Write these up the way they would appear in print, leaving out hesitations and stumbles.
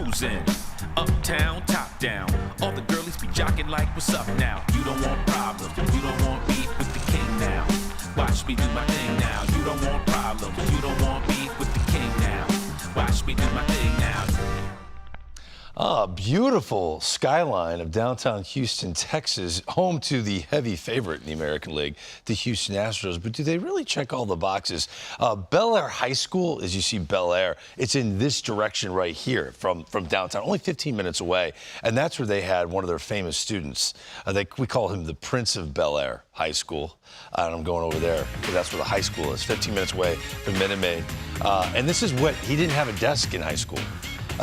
cruising. Uptown, top down. All the girlies be jocking like, what's up now? You don't want problems, you don't want beef with the king now. Watch me do my thing now. You don't want problems, you don't want beef with the king now. Watch me do my thing now. Beautiful skyline of downtown Houston, Texas, home to the heavy favorite in the American League, the Houston Astros. But do they really check all the boxes? Bellaire High School, as you see Bellaire, it's in this direction right here from downtown, only 15 minutes away. And that's where they had one of their famous students. We call him the Prince of Bellaire High School. And I'm going over there because that's where the high school is, 15 minutes away from Minute Maid. And this is what, he didn't have a desk in high school.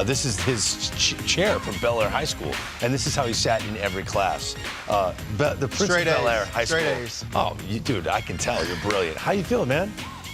This is his chair from Bellaire High School, and this is how he sat in every class. The Prince of Bellaire High School. A's. Oh, dude, I can tell you're brilliant. How you feeling, man?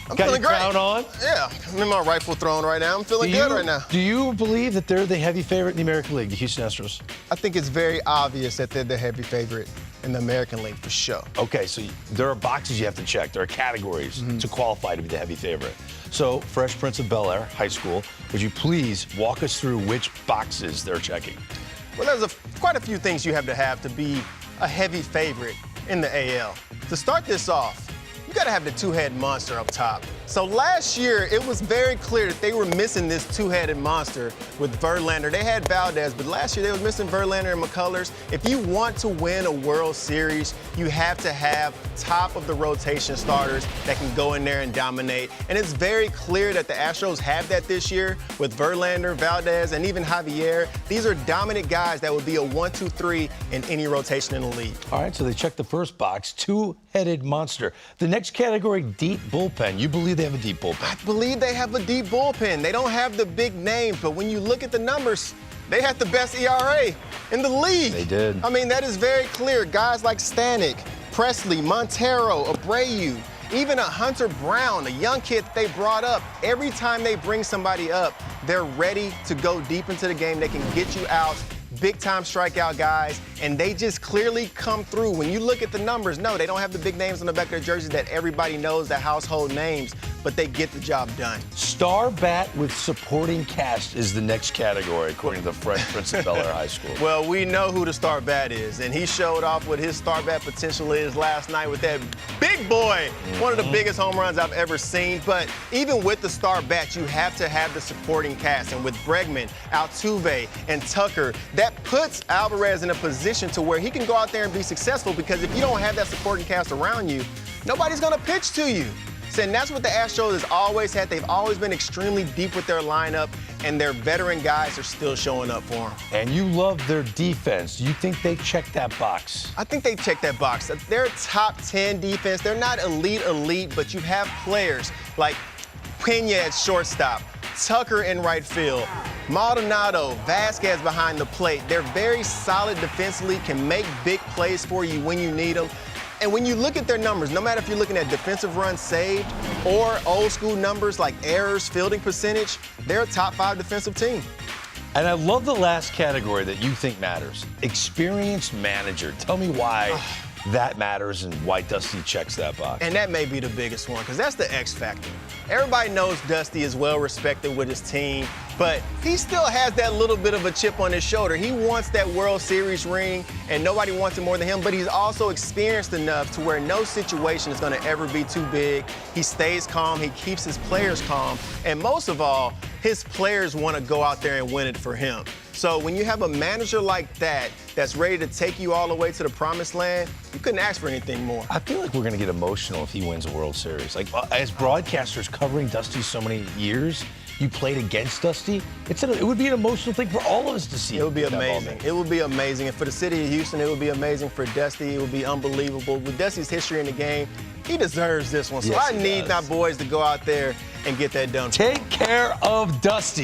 I'm Got feeling your great. crown on? Yeah, I'm in my rightful throne right now. I'm feeling good right now. Do you believe that they're the heavy favorite in the American League, the Houston Astros? I think it's very obvious that they're the heavy favorite in the American League for sure. Okay, so there are boxes you have to check. There are categories to qualify to be the heavy favorite. So, Fresh Prince of Bellaire High School, would you please walk us through which boxes they're checking? Well, there's quite a few things you have to be a heavy favorite in the AL. To start this off, you got to have the two-head monster up top. So last year, it was very clear that they were missing this two-headed monster with Verlander. They had Valdez, but last year they were missing Verlander and McCullers. If you want to win a World Series, you have to have top-of-the-rotation starters that can go in there and dominate. And it's very clear that the Astros have that this year with Verlander, Valdez, and even Javier. These are dominant guys that would be a 1-2-3 in any rotation in the league. All right, so they checked the first box, two-headed monster. The next category, deep bullpen. You believe they have a deep bullpen? I believe they have a deep bullpen. They don't have the big names, but when you look at the numbers, they had the best ERA in the league. They did. I mean, that is very clear. Guys like Stanek, Presley, Montero, Abreu, even a Hunter Brown, a young kid that they brought up. Every time they bring somebody up, they're ready to go deep into the game. They can get you out. Big-time strikeout guys, and they just clearly come through. When you look at the numbers, no, they don't have the big names on the back of their jerseys that everybody knows, the household names, but they get the job done. Star bat with supporting cast is the next category, according to the Fresh Prince of Bellaire High School. Well, we know who the star bat is, and he showed off what his star bat potential is last night with that big boy, one of the biggest home runs I've ever seen. But even with the star bat, you have to have the supporting cast, and with Bregman, Altuve, and Tucker, that puts Alvarez in a position to where he can go out there and be successful, because if you don't have that supporting cast around you, nobody's going to pitch to you. So, and that's what the Astros has always had. They've always been extremely deep with their lineup, and their veteran guys are still showing up for them. And you love their defense. Do you think they check that box? I think they check that box. They're top 10 defense. They're not elite, but you have players like Pena at shortstop, Tucker in right field, Maldonado, Vasquez behind the plate. They're very solid defensively, can make big plays for you when you need them. And when you look at their numbers, no matter if you're looking at defensive runs saved or old school numbers like errors, fielding percentage, they're a top 5 defensive team. And I love the last category that you think matters, experienced manager. Tell me why that matters and why Dusty checks that box. And that may be the biggest one, because that's the X factor. Everybody knows Dusty is well respected with his team, but he still has that little bit of a chip on his shoulder. He wants that World Series ring, and nobody wants it more than him, but he's also experienced enough to where no situation is going to ever be too big. He stays calm, he keeps his players calm, and most of all, his players want to go out there and win it for him. So when you have a manager like that that's ready to take you all the way to the promised land, you couldn't ask for anything more. I feel like we're going to get emotional if he wins a World Series. Like, as broadcasters covering Dusty so many years, you played against Dusty. It would be an emotional thing for all of us to see. It would be amazing. It would be amazing. And for the city of Houston, it would be amazing. For Dusty, it would be unbelievable. With Dusty's history in the game, he deserves this one. So Yes, I need my boys to go out there and get that done. Take care of Dusty.